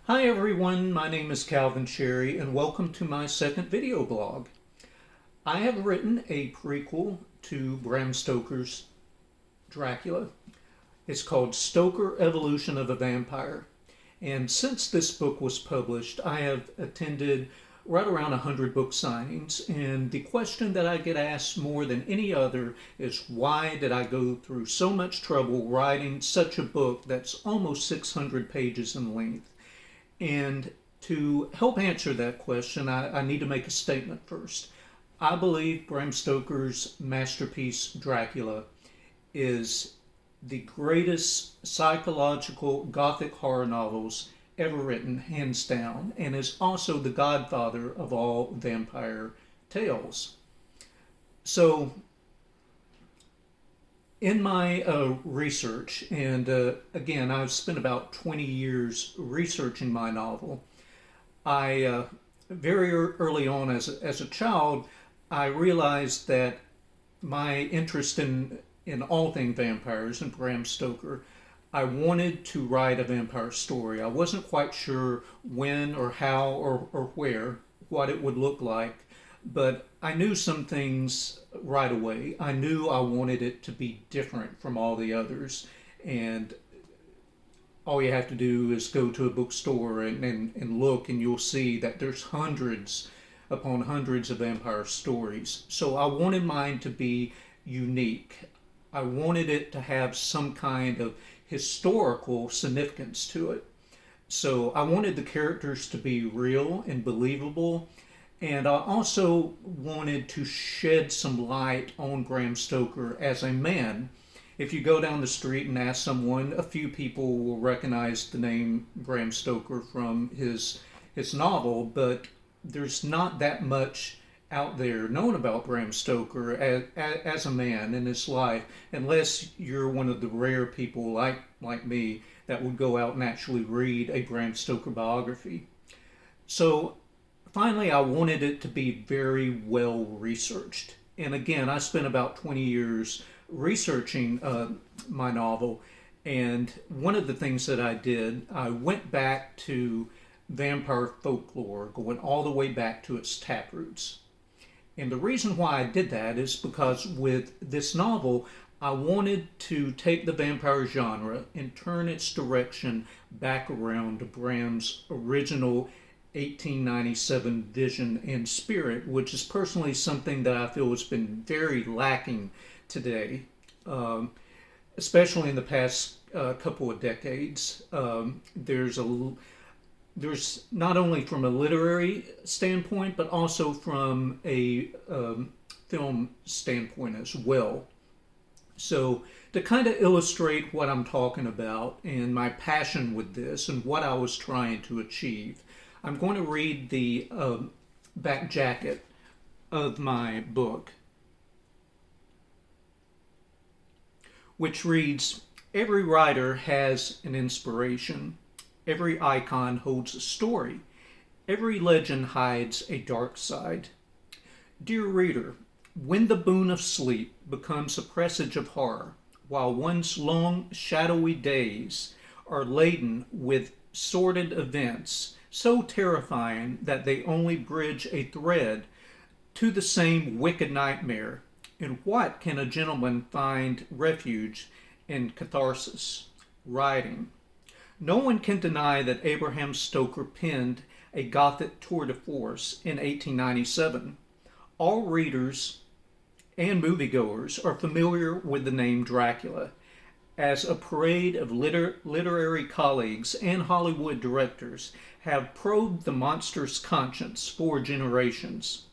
Hi everyone, my name is Calvin Cherry and welcome to my second video blog. I have written a prequel to Bram Stoker's Dracula. It's called Stoker: Evolution of a Vampire. And since this book was published, I have attended right around 100 book signings, and the question that I get asked more than any other is why did I go through so much trouble writing such a book that's almost 600 pages in length? And to help answer that question, I need to make a statement first. I believe Bram Stoker's masterpiece, Dracula, is the greatest psychological gothic horror novels ever written, hands down, and is also the godfather of all vampire tales. So, in my research, and again, I've spent about 20 years researching my novel. I very early on, as a child, I realized that my interest in all things vampires and Bram Stoker, I wanted to write a vampire story. I wasn't quite sure when or how or where, what it would look like, but I knew some things right away. I knew I wanted it to be different from all the others, and all you have to do is go to a bookstore and look, and you'll see that there's hundreds upon hundreds of vampire stories. So I wanted mine to be unique. I wanted it to have some kind of historical significance to it. So I wanted the characters to be real and believable, and I also wanted to shed some light on Bram Stoker as a man. If you go down the street and ask someone, a few people will recognize the name Bram Stoker from his novel, but there's not that much out there known about Bram Stoker as a man in his life, unless you're one of the rare people like me that would go out and actually read a Bram Stoker biography. So finally, I wanted it to be very well researched. And again, I spent about 20 years researching my novel. And one of the things that I did, I went back to vampire folklore, going all the way back to its taproots. And the reason why I did that is because with this novel, I wanted to take the vampire genre and turn its direction back around to Bram's original 1897 vision and spirit, which is personally something that I feel has been very lacking today, especially in the past couple of decades. There's not only from a literary standpoint, but also from a film standpoint as well. So to kind of illustrate what I'm talking about and my passion with this and what I was trying to achieve, I'm going to read the back jacket of my book, which reads, "Every writer has an inspiration. Every icon holds a story. Every legend hides a dark side. Dear reader, when the boon of sleep becomes a presage of horror, while one's long, shadowy days are laden with sordid events, so terrifying that they only bridge a thread to the same wicked nightmare, in what can a gentleman find refuge in catharsis? Writing. No one can deny that Abraham Stoker penned a Gothic tour de force in 1897. All readers and moviegoers are familiar with the name Dracula, as a parade of literary colleagues and Hollywood directors have probed the monster's conscience for generations.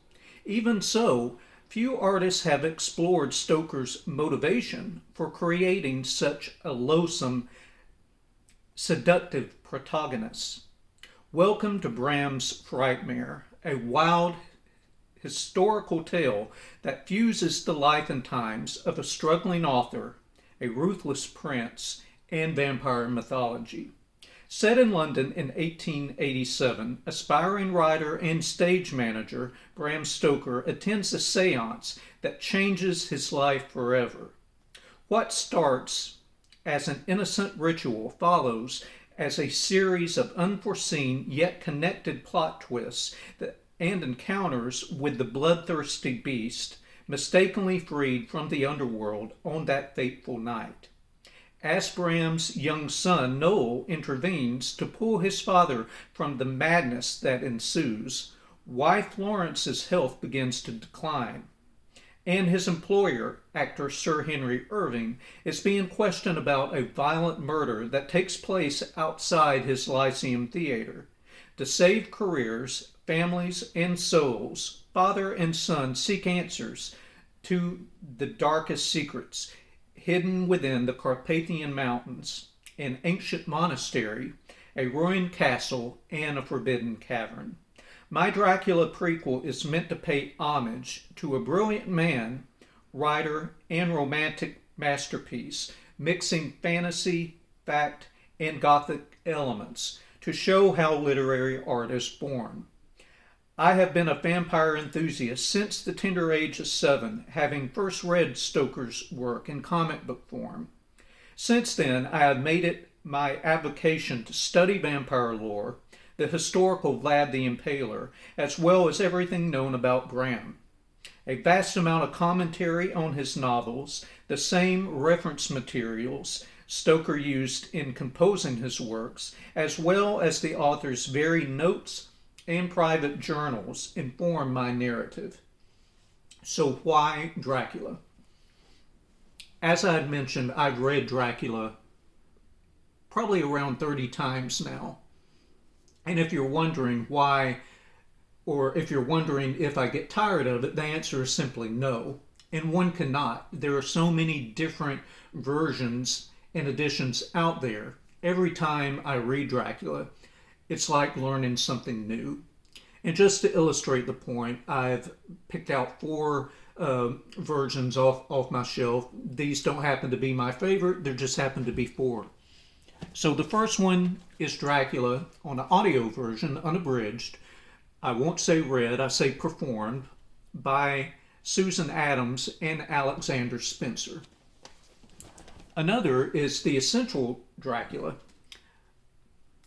Even so, few artists have explored Stoker's motivation for creating such a loathsome, seductive protagonist. Welcome to Bram's Frightmare, a wild historical tale that fuses the life and times of a struggling author, a ruthless prince, and vampire mythology. Set in London in 1887, aspiring writer and stage manager Bram Stoker attends a seance that changes his life forever. What starts as an innocent ritual follows as a series of unforeseen yet connected plot twists and encounters with the bloodthirsty beast mistakenly freed from the underworld on that fateful night. As Bram's young son, Noel, intervenes to pull his father from the madness that ensues, wife Lawrence's health begins to decline, and his employer, actor Sir Henry Irving, is being questioned about a violent murder that takes place outside his Lyceum Theater. To save careers, families, and souls, father and son seek answers to the darkest secrets hidden within the Carpathian Mountains, an ancient monastery, a ruined castle, and a forbidden cavern. My Dracula prequel is meant to pay homage to a brilliant man, writer, and romantic masterpiece, mixing fantasy, fact, and Gothic elements to show how literary art is born. I have been a vampire enthusiast since the tender age of 7, having first read Stoker's work in comic book form. Since then, I have made it my avocation to study vampire lore, the historical Vlad the Impaler, as well as everything known about Bram. A vast amount of commentary on his novels, the same reference materials Stoker used in composing his works, as well as the author's very notes and private journals inform my narrative. So why Dracula? As I had mentioned, I've read Dracula probably around 30 times now. And if you're wondering why, or if you're wondering if I get tired of it, the answer is simply no. And one cannot. There are so many different versions and editions out there. Every time I read Dracula, it's like learning something new. And just to illustrate the point, I've picked out 4 versions off my shelf. These don't happen to be my favorite, there just happen to be 4. So the first one is Dracula on an audio version, unabridged. I won't say read, I say performed, by Susan Adams and Alexander Spencer. Another is the essential Dracula,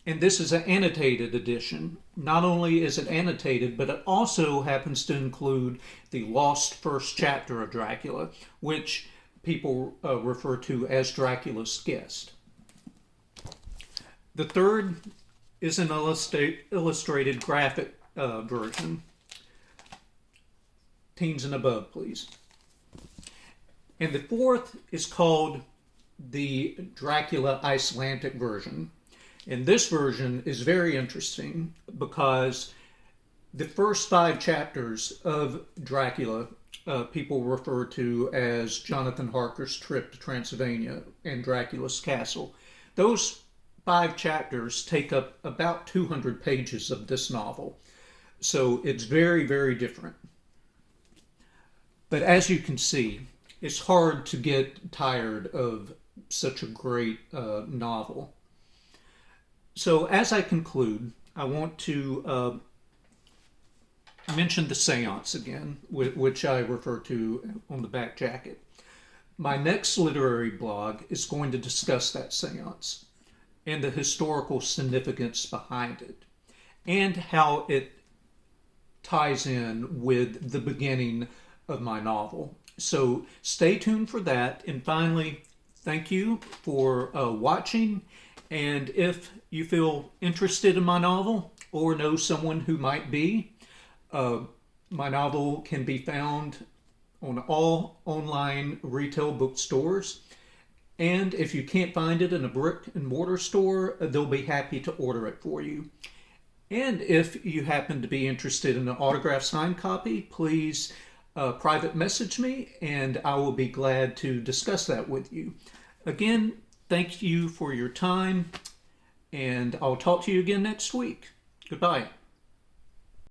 and this is an annotated edition. Not only is it annotated, but it also happens to include the lost first chapter of Dracula, which people refer to as Dracula's Guest. The third is an illustrated graphic version. Teens and above, please. And the fourth is called the Dracula Icelandic version. And this version is very interesting because the first 5 chapters of Dracula people refer to as Jonathan Harker's trip to Transylvania and Dracula's castle. Those 5 chapters take up about 200 pages of this novel. So it's very, very different. But as you can see, it's hard to get tired of such a great novel. So as I conclude, I want to mention the seance again, which I refer to on the back jacket. My next literary blog is going to discuss that seance and the historical significance behind it, and how it ties in with the beginning of my novel. So stay tuned for that. And finally, thank you for watching. And if you feel interested in my novel or know someone who might be, my novel can be found on all online retail bookstores. And if you can't find it in a brick and mortar store, they'll be happy to order it for you. And if you happen to be interested in an autographed signed copy, please private message me and I will be glad to discuss that with you. Again, thank you for your time, and I'll talk to you again next week. Goodbye.